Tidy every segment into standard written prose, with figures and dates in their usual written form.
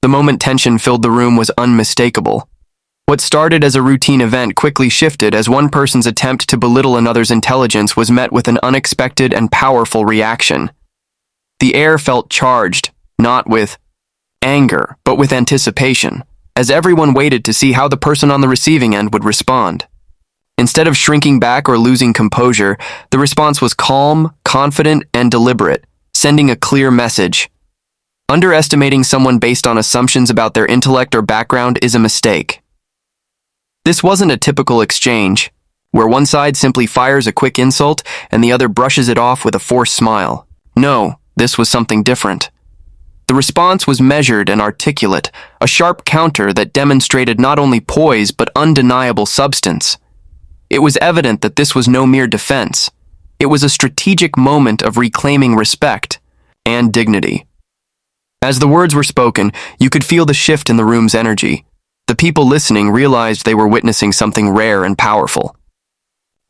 The moment tension filled the room was unmistakable. What started as a routine event quickly shifted as one person's attempt to belittle another's intelligence was met with an unexpected and powerful reaction. The air felt charged, not with anger, but with anticipation, as everyone waited to see how the person on the receiving end would respond. Instead of shrinking back or losing composure, the response was calm, confident, and deliberate, sending a clear message. Underestimating someone based on assumptions about their intellect or background is a mistake. This wasn't a typical exchange, where one side simply fires a quick insult and the other brushes it off with a forced smile. No, this was something different. The response was measured and articulate, a sharp counter that demonstrated not only poise but undeniable substance. It was evident that this was no mere defense. It was a strategic moment of reclaiming respect and dignity. As the words were spoken, you could feel the shift in the room's energy. The people listening realized they were witnessing something rare and powerful.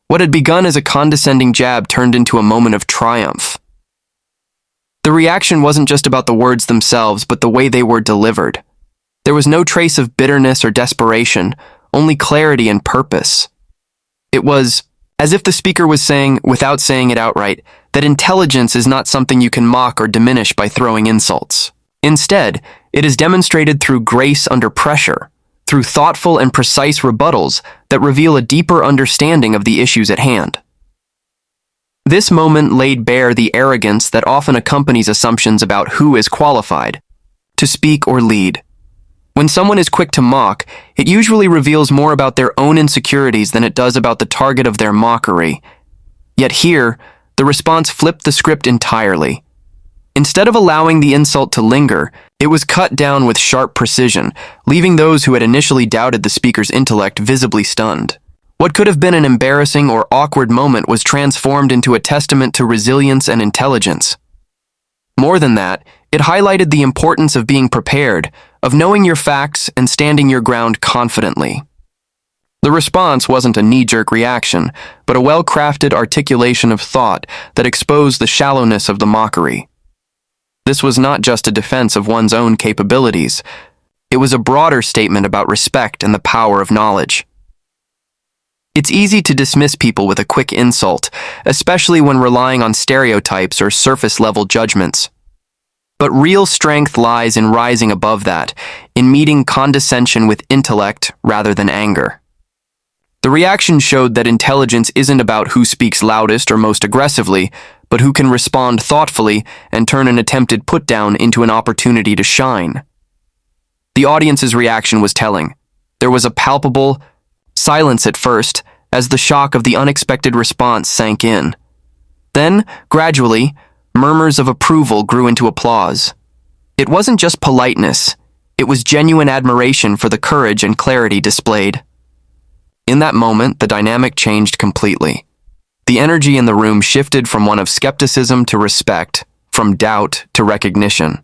What had begun as a condescending jab turned into a moment of triumph. The reaction wasn't just about the words themselves, but the way they were delivered. There was no trace of bitterness or desperation, only clarity and purpose. It was as if the speaker was saying, without saying it outright, that intelligence is not something you can mock or diminish by throwing insults. Instead, it is demonstrated through grace under pressure, through thoughtful and precise rebuttals that reveal a deeper understanding of the issues at hand. This moment laid bare the arrogance that often accompanies assumptions about who is qualified to speak or lead. When someone is quick to mock, it usually reveals more about their own insecurities than it does about the target of their mockery. Yet here, the response flipped the script entirely. Instead of allowing the insult to linger, it was cut down with sharp precision, leaving those who had initially doubted the speaker's intellect visibly stunned. What could have been an embarrassing or awkward moment was transformed into a testament to resilience and intelligence. More than that, it highlighted the importance of being prepared, of knowing your facts and standing your ground confidently. The response wasn't a knee-jerk reaction, but a well-crafted articulation of thought that exposed the shallowness of the mockery. This was not just a defense of one's own capabilities. It was a broader statement about respect and the power of knowledge. It's easy to dismiss people with a quick insult, especially when relying on stereotypes or surface-level judgments. But real strength lies in rising above that, in meeting condescension with intellect rather than anger. The reaction showed that intelligence isn't about who speaks loudest or most aggressively, but who can respond thoughtfully and turn an attempted put-down into an opportunity to shine. The audience's reaction was telling. There was a palpable silence at first, as the shock of the unexpected response sank in. Then, gradually, murmurs of approval grew into applause. It wasn't just politeness, it was genuine admiration for the courage and clarity displayed. In that moment, the dynamic changed completely. The energy in the room shifted from one of skepticism to respect, from doubt to recognition.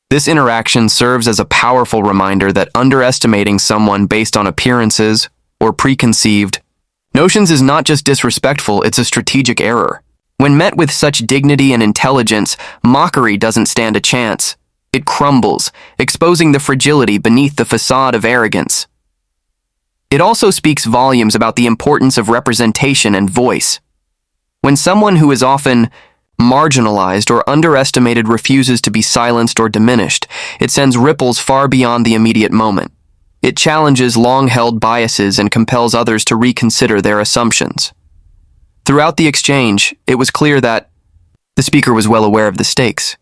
This interaction serves as a powerful reminder that underestimating someone based on appearances or preconceived notions is not just disrespectful, it's a strategic error. When met with such dignity and intelligence, mockery doesn't stand a chance. It crumbles, exposing the fragility beneath the facade of arrogance. It also speaks volumes about the importance of representation and voice. When someone who is often marginalized or underestimated refuses to be silenced or diminished, it sends ripples far beyond the immediate moment. It challenges long-held biases and compels others to reconsider their assumptions. Throughout the exchange, it was clear that the speaker was well aware of the stakes.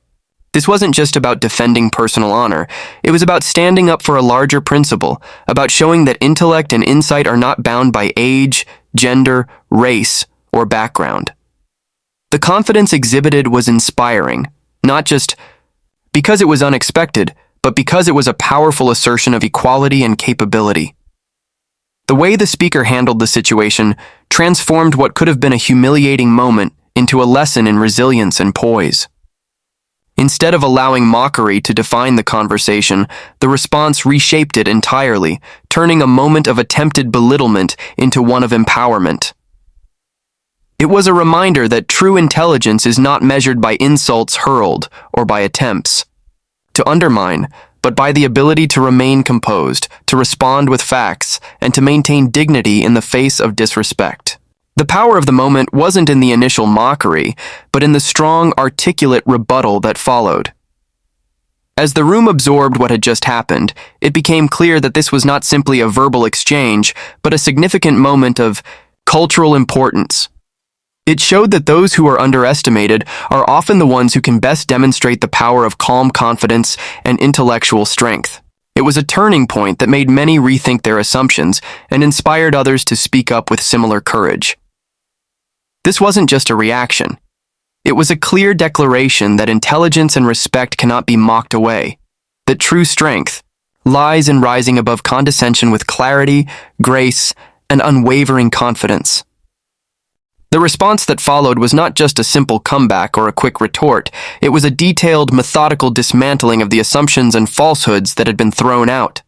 This wasn't just about defending personal honor, it was about standing up for a larger principle, about showing that intellect and insight are not bound by age, gender, race, or background. The confidence exhibited was inspiring, not just because it was unexpected, but because it was a powerful assertion of equality and capability. The way the speaker handled the situation transformed what could have been a humiliating moment into a lesson in resilience and poise. Instead of allowing mockery to define the conversation, the response reshaped it entirely, turning a moment of attempted belittlement into one of empowerment. It was a reminder that true intelligence is not measured by insults hurled or by attempts, to undermine, but by the ability to remain composed, to respond with facts, and to maintain dignity in the face of disrespect. The power of the moment wasn't in the initial mockery, but in the strong, articulate rebuttal that followed. As the room absorbed what had just happened, it became clear that this was not simply a verbal exchange, but a significant moment of cultural importance. It showed that those who are underestimated are often the ones who can best demonstrate the power of calm confidence and intellectual strength. It was a turning point that made many rethink their assumptions and inspired others to speak up with similar courage. This wasn't just a reaction. It was a clear declaration that intelligence and respect cannot be mocked away, that true strength lies in rising above condescension with clarity, grace, and unwavering confidence. The response that followed was not just a simple comeback or a quick retort. It was a detailed, methodical dismantling of the assumptions and falsehoods that had been thrown out.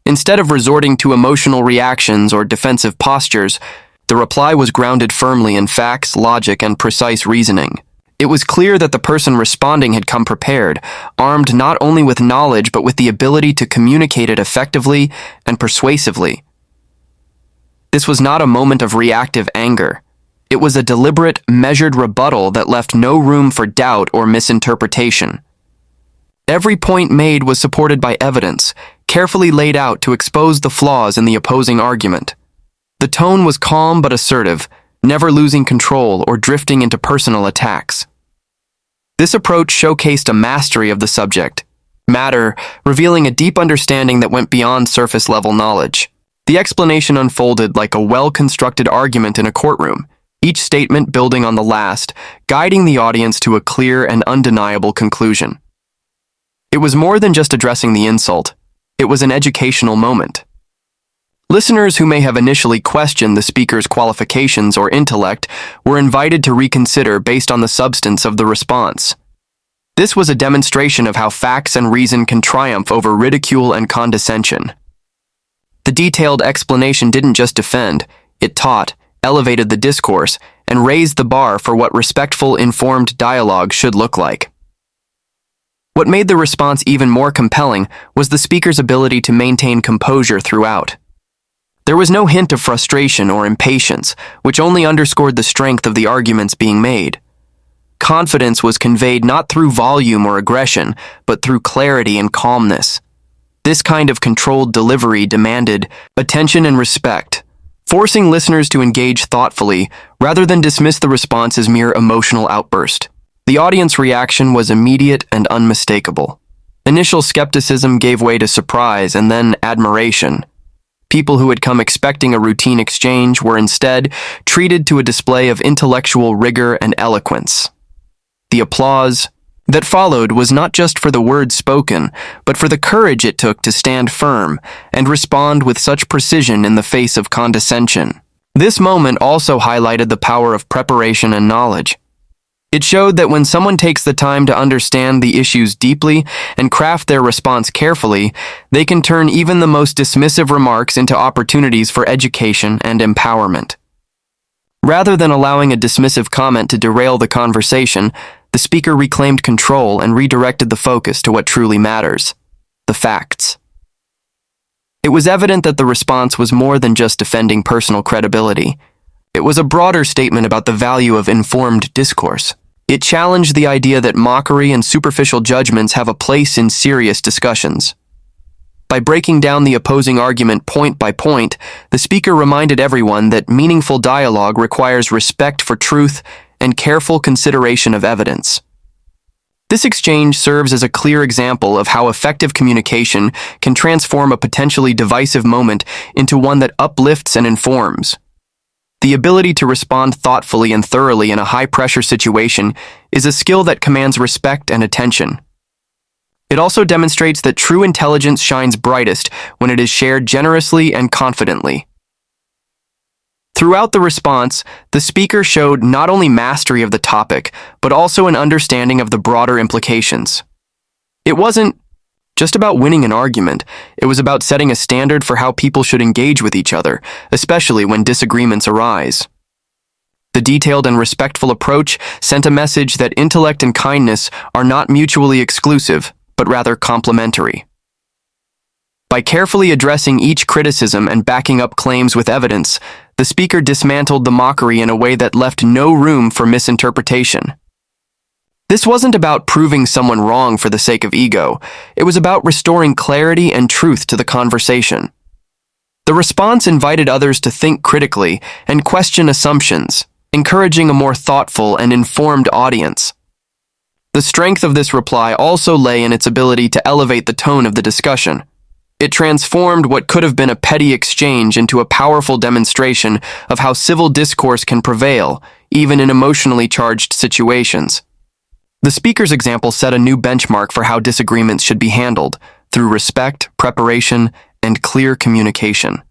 Instead of resorting to emotional reactions or defensive postures, the reply was grounded firmly in facts, logic, and precise reasoning. It was clear that the person responding had come prepared, armed not only with knowledge but with the ability to communicate it effectively and persuasively. This was not a moment of reactive anger. It was a deliberate, measured rebuttal that left no room for doubt or misinterpretation. Every point made was supported by evidence, carefully laid out to expose the flaws in the opposing argument. The tone was calm but assertive, never losing control or drifting into personal attacks. This approach showcased a mastery of the subject matter, revealing a deep understanding that went beyond surface-level knowledge. The explanation unfolded like a well-constructed argument in a courtroom, each statement building on the last, guiding the audience to a clear and undeniable conclusion. It was more than just addressing the insult. It was an educational moment. Listeners who may have initially questioned the speaker's qualifications or intellect were invited to reconsider based on the substance of the response. This was a demonstration of how facts and reason can triumph over ridicule and condescension. The detailed explanation didn't just defend, it taught, elevated the discourse, and raised the bar for what respectful, informed dialogue should look like. What made the response even more compelling was the speaker's ability to maintain composure throughout. There was no hint of frustration or impatience, which only underscored the strength of the arguments being made. Confidence was conveyed not through volume or aggression, but through clarity and calmness. This kind of controlled delivery demanded attention and respect, forcing listeners to engage thoughtfully rather than dismiss the response as mere emotional outburst. The audience reaction was immediate and unmistakable. Initial skepticism gave way to surprise and then admiration. People who had come expecting a routine exchange were instead treated to a display of intellectual rigor and eloquence. The applause that followed was not just for the words spoken, but for the courage it took to stand firm and respond with such precision in the face of condescension. This moment also highlighted the power of preparation and knowledge. It showed that when someone takes the time to understand the issues deeply and craft their response carefully, they can turn even the most dismissive remarks into opportunities for education and empowerment. Rather than allowing a dismissive comment to derail the conversation, the speaker reclaimed control and redirected the focus to what truly matters: the facts. It was evident that the response was more than just defending personal credibility. It was a broader statement about the value of informed discourse. It challenged the idea that mockery and superficial judgments have a place in serious discussions. By breaking down the opposing argument point by point, the speaker reminded everyone that meaningful dialogue requires respect for truth and careful consideration of evidence. This exchange serves as a clear example of how effective communication can transform a potentially divisive moment into one that uplifts and informs. The ability to respond thoughtfully and thoroughly in a high-pressure situation is a skill that commands respect and attention. It also demonstrates that true intelligence shines brightest when it is shared generously and confidently. Throughout the response, the speaker showed not only mastery of the topic, but also an understanding of the broader implications. It wasn't just about winning an argument, it was about setting a standard for how people should engage with each other, especially when disagreements arise. The detailed and respectful approach sent a message that intellect and kindness are not mutually exclusive, but but rather complementary. By carefully addressing each criticism and backing up claims with evidence, the speaker dismantled the mockery in a way that left no room for misinterpretation. This wasn't about proving someone wrong for the sake of ego. It was about restoring clarity and truth to the conversation. The response invited others to think critically and question assumptions, encouraging a more thoughtful and informed audience. The strength of this reply also lay in its ability to elevate the tone of the discussion. It transformed what could have been a petty exchange into a powerful demonstration of how civil discourse can prevail, even in emotionally charged situations. The speaker's example set a new benchmark for how disagreements should be handled, through respect, preparation, and clear communication.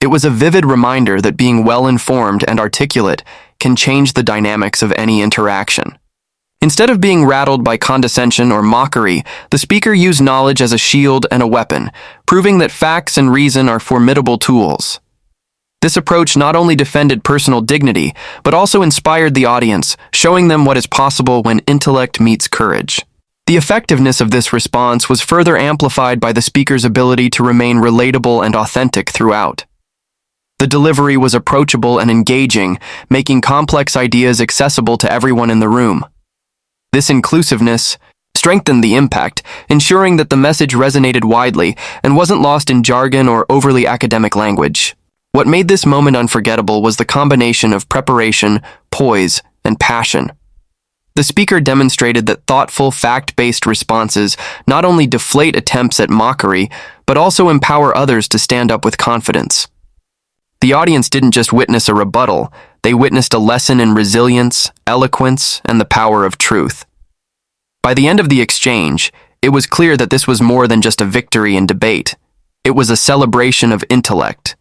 It was a vivid reminder that being well-informed and articulate can change the dynamics of any interaction. Instead of being rattled by condescension or mockery, the speaker used knowledge as a shield and a weapon, proving that facts and reason are formidable tools. This approach not only defended personal dignity, but also inspired the audience, showing them what is possible when intellect meets courage. The effectiveness of this response was further amplified by the speaker's ability to remain relatable and authentic throughout. The delivery was approachable and engaging, making complex ideas accessible to everyone in the room. This inclusiveness strengthened the impact, ensuring that the message resonated widely and wasn't lost in jargon or overly academic language. What made this moment unforgettable was the combination of preparation, poise, and passion. The speaker demonstrated that thoughtful, fact-based responses not only deflate attempts at mockery, but also empower others to stand up with confidence. The audience didn't just witness a rebuttal, they witnessed a lesson in resilience, eloquence, and the power of truth. By the end of the exchange, it was clear that this was more than just a victory in debate. It was a celebration of intellect,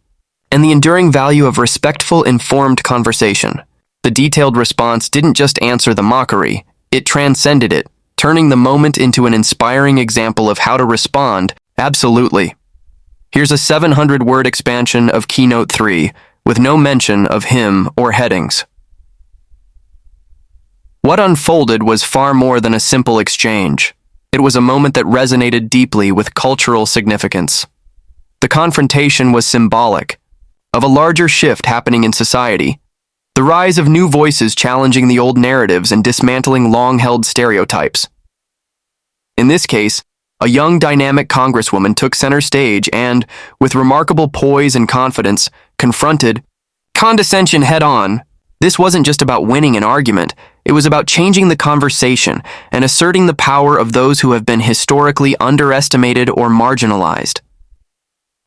and the enduring value of respectful, informed conversation. The detailed response didn't just answer the mockery, it transcended it, turning the moment into an inspiring example of how to respond. Absolutely. Here's a 700-word expansion of Keynote 3, with no mention of him or headings. What unfolded was far more than a simple exchange. It was a moment that resonated deeply with cultural significance. The confrontation was symbolic of a larger shift happening in society, the rise of new voices challenging the old narratives and dismantling long-held stereotypes. In this case, a young, dynamic Congresswoman took center stage and, with remarkable poise and confidence, confronted condescension head-on. This wasn't just about winning an argument, it was about changing the conversation and asserting the power of those who have been historically underestimated or marginalized.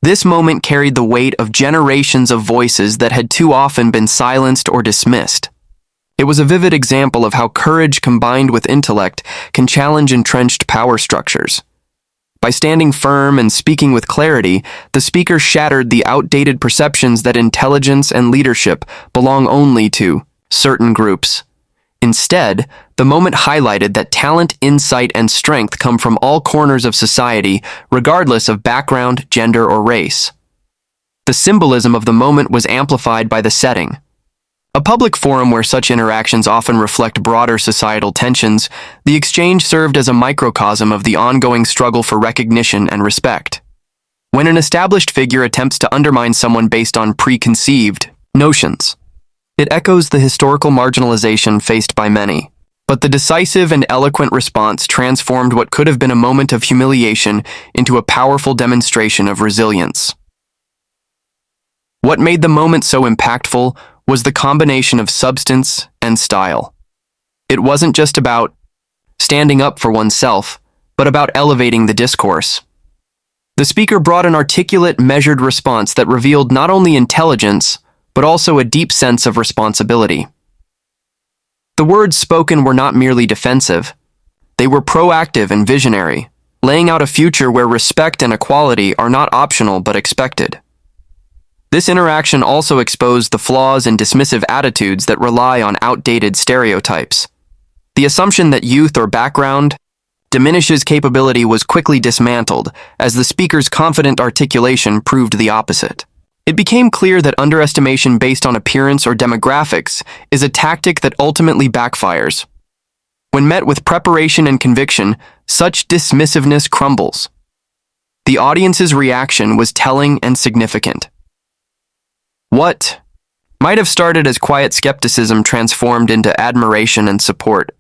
This moment carried the weight of generations of voices that had too often been silenced or dismissed. It was a vivid example of how courage combined with intellect can challenge entrenched power structures. By standing firm and speaking with clarity, the speaker shattered the outdated perceptions that intelligence and leadership belong only to certain groups. Instead, the moment highlighted that talent, insight, and strength come from all corners of society, regardless of background, gender, or race. The symbolism of the moment was amplified by the setting. A public forum where such interactions often reflect broader societal tensions, the exchange served as a microcosm of the ongoing struggle for recognition and respect. When an established figure attempts to undermine someone based on preconceived notions, it echoes the historical marginalization faced by many. But the decisive and eloquent response transformed what could have been a moment of humiliation into a powerful demonstration of resilience. What made the moment so impactful was the combination of substance and style. It wasn't just about standing up for oneself, but about elevating the discourse. The speaker brought an articulate, measured response that revealed not only intelligence, but also a deep sense of responsibility. The words spoken were not merely defensive. They were proactive and visionary, laying out a future where respect and equality are not optional but expected. This interaction also exposed the flaws and dismissive attitudes that rely on outdated stereotypes. The assumption that youth or background diminishes capability was quickly dismantled, as the speaker's confident articulation proved the opposite. It became clear that underestimation based on appearance or demographics is a tactic that ultimately backfires. When met with preparation and conviction, such dismissiveness crumbles. The audience's reaction was telling and significant. What might have started as quiet skepticism transformed into admiration and support.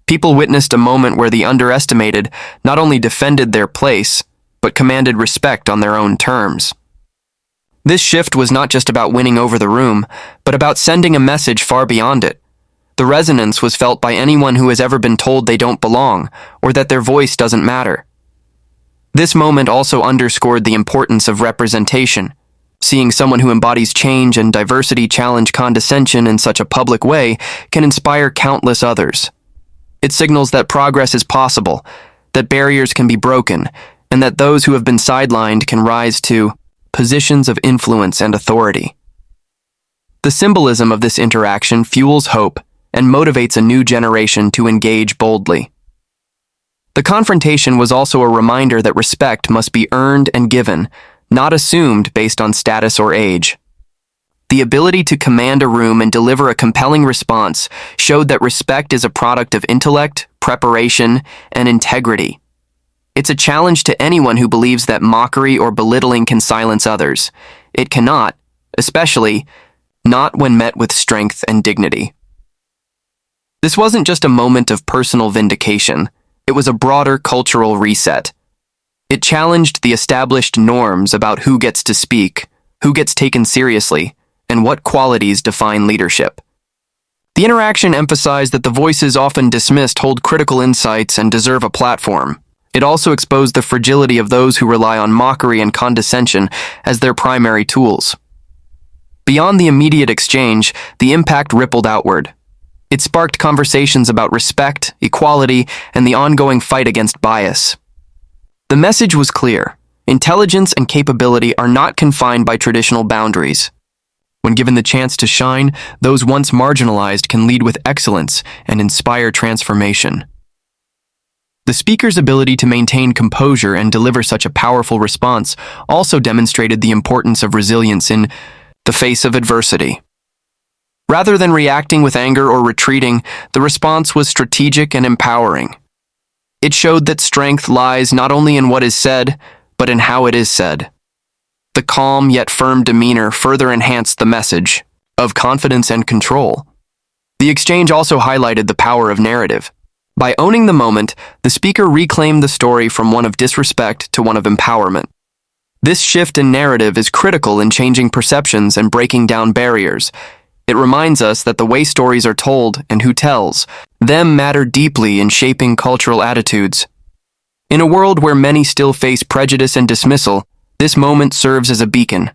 People witnessed a moment where the underestimated not only defended their place, but commanded respect on their own terms. This shift was not just about winning over the room, but about sending a message far beyond it. The resonance was felt by anyone who has ever been told they don't belong, or that their voice doesn't matter. This moment also underscored the importance of representation. Seeing someone who embodies change and diversity challenge condescension in such a public way can inspire countless others. It signals that progress is possible, that barriers can be broken, and that those who have been sidelined can rise to positions of influence and authority. The symbolism of this interaction fuels hope and motivates a new generation to engage boldly. The confrontation was also a reminder that respect must be earned and given, not assumed based on status or age. The ability to command a room and deliver a compelling response showed that respect is a product of intellect, preparation, and integrity. It's a challenge to anyone who believes that mockery or belittling can silence others. It cannot, especially not when met with strength and dignity. This wasn't just a moment of personal vindication. It was a broader cultural reset. It challenged the established norms about who gets to speak, who gets taken seriously, and what qualities define leadership. The interaction emphasized that the voices often dismissed hold critical insights and deserve a platform. It also exposed the fragility of those who rely on mockery and condescension as their primary tools. Beyond the immediate exchange, the impact rippled outward. It sparked conversations about respect, equality, and the ongoing fight against bias. The message was clear. Intelligence and capability are not confined by traditional boundaries. When given the chance to shine, those once marginalized can lead with excellence and inspire transformation. The speaker's ability to maintain composure and deliver such a powerful response also demonstrated the importance of resilience in the face of adversity. Rather than reacting with anger or retreating, the response was strategic and empowering. It showed that strength lies not only in what is said, but in how it is said. The calm yet firm demeanor further enhanced the message of confidence and control. The exchange also highlighted the power of narrative. By owning the moment, the speaker reclaimed the story from one of disrespect to one of empowerment. This shift in narrative is critical in changing perceptions and breaking down barriers. It reminds us that the way stories are told and who tells them matter deeply in shaping cultural attitudes. In a world where many still face prejudice and dismissal, this moment serves as a beacon.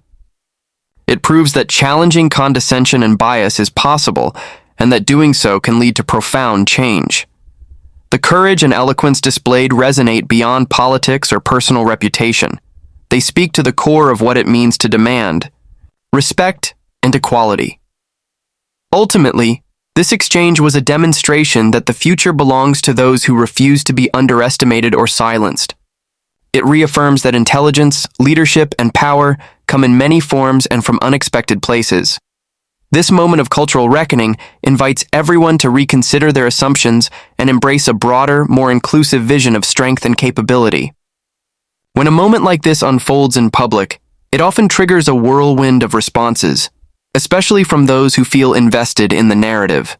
It proves that challenging condescension and bias is possible, and that doing so can lead to profound change. The courage and eloquence displayed resonate beyond politics or personal reputation. They speak to the core of what it means to demand respect and equality. Ultimately, this exchange was a demonstration that the future belongs to those who refuse to be underestimated or silenced. It reaffirms that intelligence, leadership, and power come in many forms and from unexpected places. This moment of cultural reckoning invites everyone to reconsider their assumptions and embrace a broader, more inclusive vision of strength and capability. When a moment like this unfolds in public, it often triggers a whirlwind of responses, especially from those who feel invested in the narrative.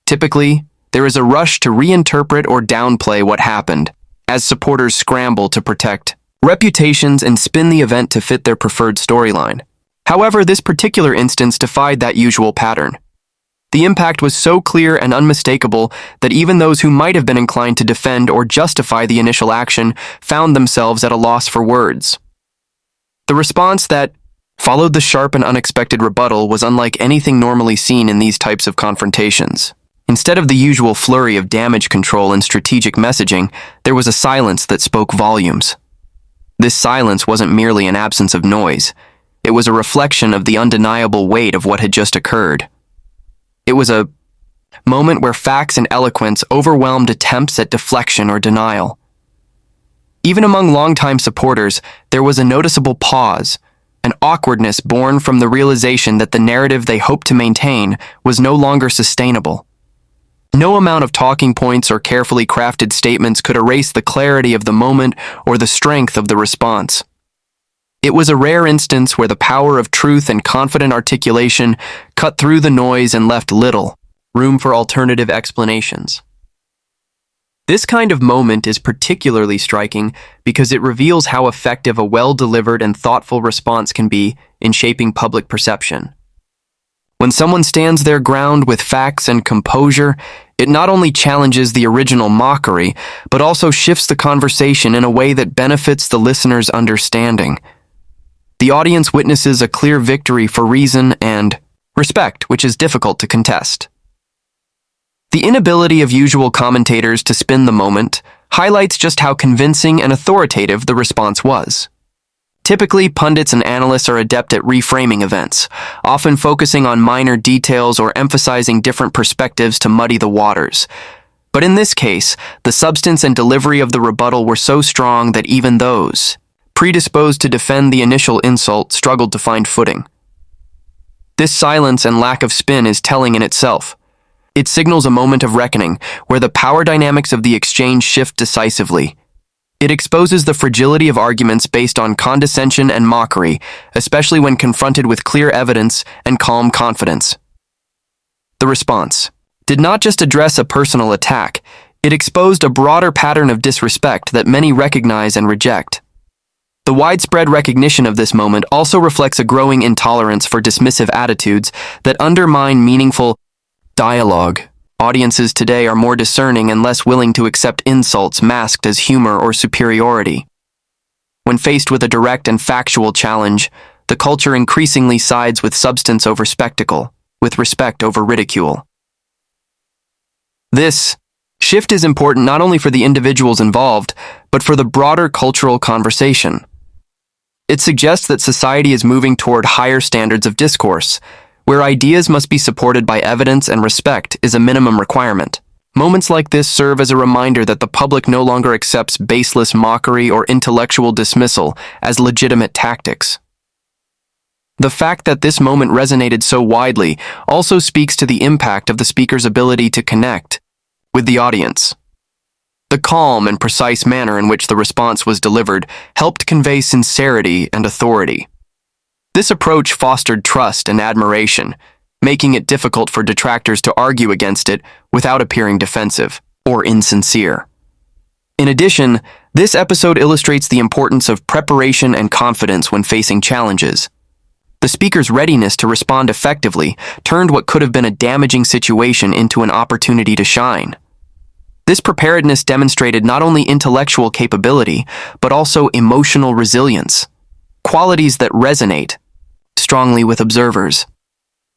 Typically, there is a rush to reinterpret or downplay what happened, as supporters scramble to protect reputations and spin the event to fit their preferred storyline. However, this particular instance defied that usual pattern. The impact was so clear and unmistakable that even those who might have been inclined to defend or justify the initial action found themselves at a loss for words. The response that followed the sharp and unexpected rebuttal was unlike anything normally seen in these types of confrontations. Instead of the usual flurry of damage control and strategic messaging, there was a silence that spoke volumes. This silence wasn't merely an absence of noise. It was a reflection of the undeniable weight of what had just occurred. It was a moment where facts and eloquence overwhelmed attempts at deflection or denial. Even among longtime supporters, there was a noticeable pause, an awkwardness born from the realization that the narrative they hoped to maintain was no longer sustainable. No amount of talking points or carefully crafted statements could erase the clarity of the moment or the strength of the response. It was a rare instance where the power of truth and confident articulation cut through the noise and left little room for alternative explanations. This kind of moment is particularly striking because it reveals how effective a well-delivered and thoughtful response can be in shaping public perception. When someone stands their ground with facts and composure, it not only challenges the original mockery, but also shifts the conversation in a way that benefits the listener's understanding. The audience witnesses a clear victory for reason and respect, which is difficult to contest. The inability of usual commentators to spin the moment highlights just how convincing and authoritative the response was. Typically, pundits and analysts are adept at reframing events, often focusing on minor details or emphasizing different perspectives to muddy the waters. But in this case, the substance and delivery of the rebuttal were so strong that even those predisposed to defend the initial insult struggled to find footing. This silence and lack of spin is telling in itself. It signals a moment of reckoning, where the power dynamics of the exchange shift decisively. It exposes the fragility of arguments based on condescension and mockery, especially when confronted with clear evidence and calm confidence. The response did not just address a personal attack, it exposed a broader pattern of disrespect that many recognize and reject. The widespread recognition of this moment also reflects a growing intolerance for dismissive attitudes that undermine meaningful dialogue. Audiences today are more discerning and less willing to accept insults masked as humor or superiority. When faced with a direct and factual challenge, the culture increasingly sides with substance over spectacle, with respect over ridicule. This shift is important not only for the individuals involved, but for the broader cultural conversation. It suggests that society is moving toward higher standards of discourse, where ideas must be supported by evidence and respect is a minimum requirement. Moments like this serve as a reminder that the public no longer accepts baseless mockery or intellectual dismissal as legitimate tactics. The fact that this moment resonated so widely also speaks to the impact of the speaker's ability to connect with the audience. The calm and precise manner in which the response was delivered helped convey sincerity and authority. This approach fostered trust and admiration, making it difficult for detractors to argue against it without appearing defensive or insincere. In addition, this episode illustrates the importance of preparation and confidence when facing challenges. The speaker's readiness to respond effectively turned what could have been a damaging situation into an opportunity to shine. This preparedness demonstrated not only intellectual capability, but also emotional resilience, qualities that resonate strongly with observers.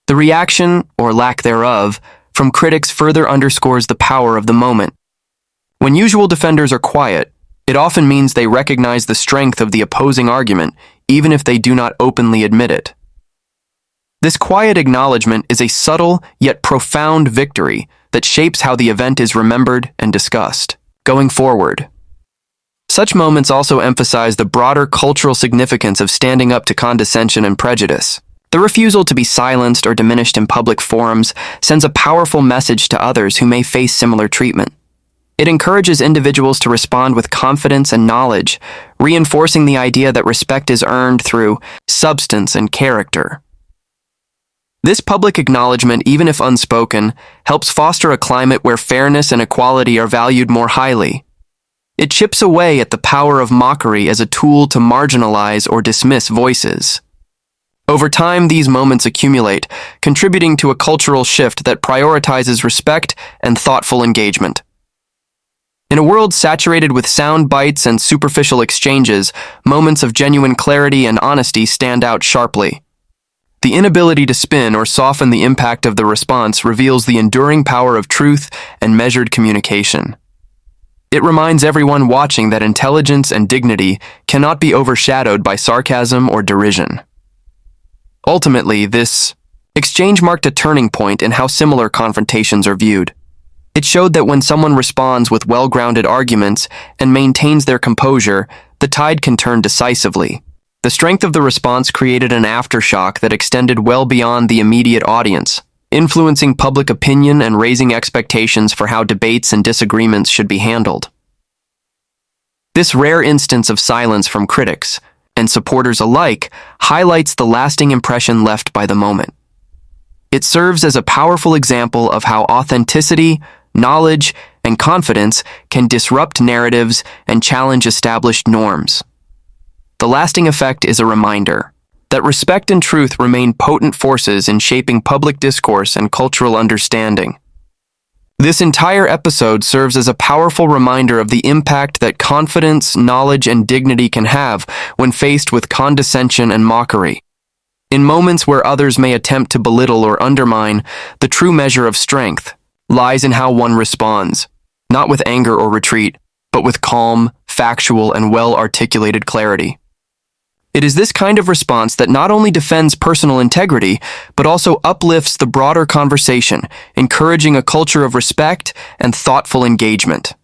The reaction, or lack thereof, from critics further underscores the power of the moment. When usual defenders are quiet, it often means they recognize the strength of the opposing argument, even if they do not openly admit it. This quiet acknowledgement is a subtle yet profound victory that shapes how the event is remembered and discussed going forward. Such moments also emphasize the broader cultural significance of standing up to condescension and prejudice. The refusal to be silenced or diminished in public forums sends a powerful message to others who may face similar treatment. It encourages individuals to respond with confidence and knowledge, reinforcing the idea that respect is earned through substance and character. This public acknowledgement, even if unspoken, helps foster a climate where fairness and equality are valued more highly. It chips away at the power of mockery as a tool to marginalize or dismiss voices. Over time, these moments accumulate, contributing to a cultural shift that prioritizes respect and thoughtful engagement. In a world saturated with sound bites and superficial exchanges, moments of genuine clarity and honesty stand out sharply. The inability to spin or soften the impact of the response reveals the enduring power of truth and measured communication. It reminds everyone watching that intelligence and dignity cannot be overshadowed by sarcasm or derision. Ultimately, this exchange marked a turning point in how similar confrontations are viewed. It showed that when someone responds with well-grounded arguments and maintains their composure, the tide can turn decisively. The strength of the response created an aftershock that extended well beyond the immediate audience, influencing public opinion and raising expectations for how debates and disagreements should be handled. This rare instance of silence from critics and supporters alike highlights the lasting impression left by the moment. It serves as a powerful example of how authenticity, knowledge, and confidence can disrupt narratives and challenge established norms. The lasting effect is a reminder that respect and truth remain potent forces in shaping public discourse and cultural understanding. This entire episode serves as a powerful reminder of the impact that confidence, knowledge, and dignity can have when faced with condescension and mockery. In moments where others may attempt to belittle or undermine, the true measure of strength lies in how one responds, not with anger or retreat, but with calm, factual, and well-articulated clarity. It is this kind of response that not only defends personal integrity, but also uplifts the broader conversation, encouraging a culture of respect and thoughtful engagement.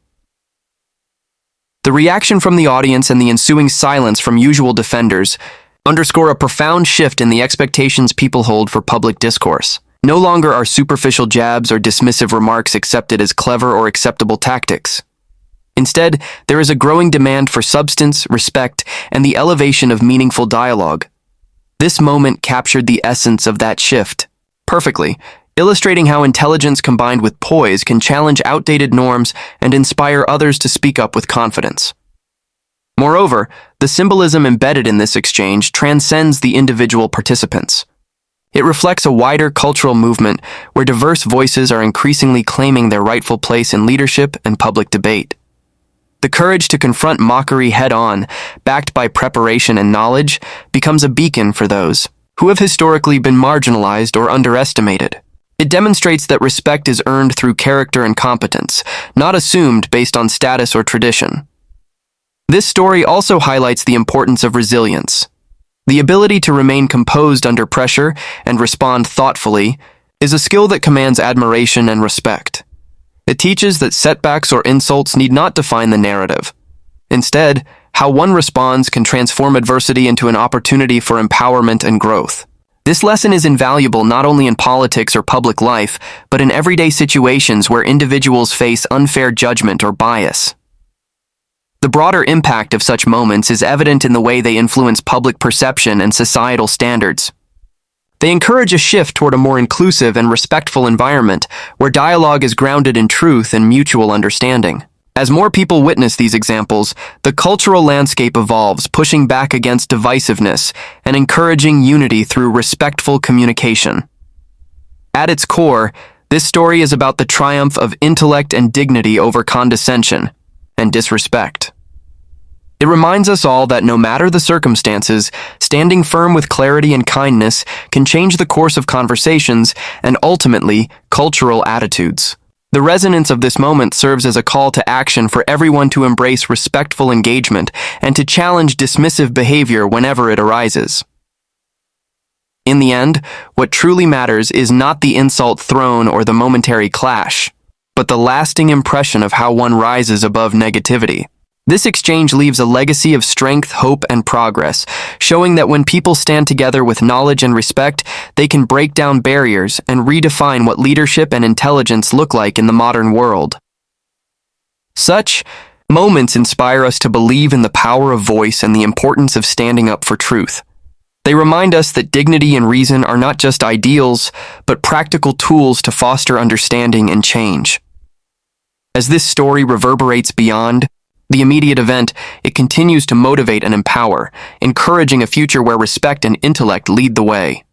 The reaction from the audience and the ensuing silence from usual defenders underscore a profound shift in the expectations people hold for public discourse. No longer are superficial jabs or dismissive remarks accepted as clever or acceptable tactics. Instead, there is a growing demand for substance, respect, and the elevation of meaningful dialogue. This moment captured the essence of that shift perfectly, illustrating how intelligence combined with poise can challenge outdated norms and inspire others to speak up with confidence. Moreover, the symbolism embedded in this exchange transcends the individual participants. It reflects a wider cultural movement where diverse voices are increasingly claiming their rightful place in leadership and public debate. The courage to confront mockery head-on, backed by preparation and knowledge, becomes a beacon for those who have historically been marginalized or underestimated. It demonstrates that respect is earned through character and competence, not assumed based on status or tradition. This story also highlights the importance of resilience. The ability to remain composed under pressure and respond thoughtfully is a skill that commands admiration and respect. It teaches that setbacks or insults need not define the narrative. Instead, how one responds can transform adversity into an opportunity for empowerment and growth. This lesson is invaluable not only in politics or public life, but in everyday situations where individuals face unfair judgment or bias. The broader impact of such moments is evident in the way they influence public perception and societal standards. They encourage a shift toward a more inclusive and respectful environment where dialogue is grounded in truth and mutual understanding. As more people witness these examples, the cultural landscape evolves, pushing back against divisiveness and encouraging unity through respectful communication. At its core, this story is about the triumph of intellect and dignity over condescension and disrespect. It reminds us all that no matter the circumstances, standing firm with clarity and kindness can change the course of conversations and ultimately cultural attitudes. The resonance of this moment serves as a call to action for everyone to embrace respectful engagement and to challenge dismissive behavior whenever it arises. In the end, what truly matters is not the insult thrown or the momentary clash, but the lasting impression of how one rises above negativity. This exchange leaves a legacy of strength, hope, and progress, showing that when people stand together with knowledge and respect, they can break down barriers and redefine what leadership and intelligence look like in the modern world. Such moments inspire us to believe in the power of voice and the importance of standing up for truth. They remind us that dignity and reason are not just ideals, but practical tools to foster understanding and change. As this story reverberates beyond the immediate event, it continues to motivate and empower, encouraging a future where respect and intellect lead the way.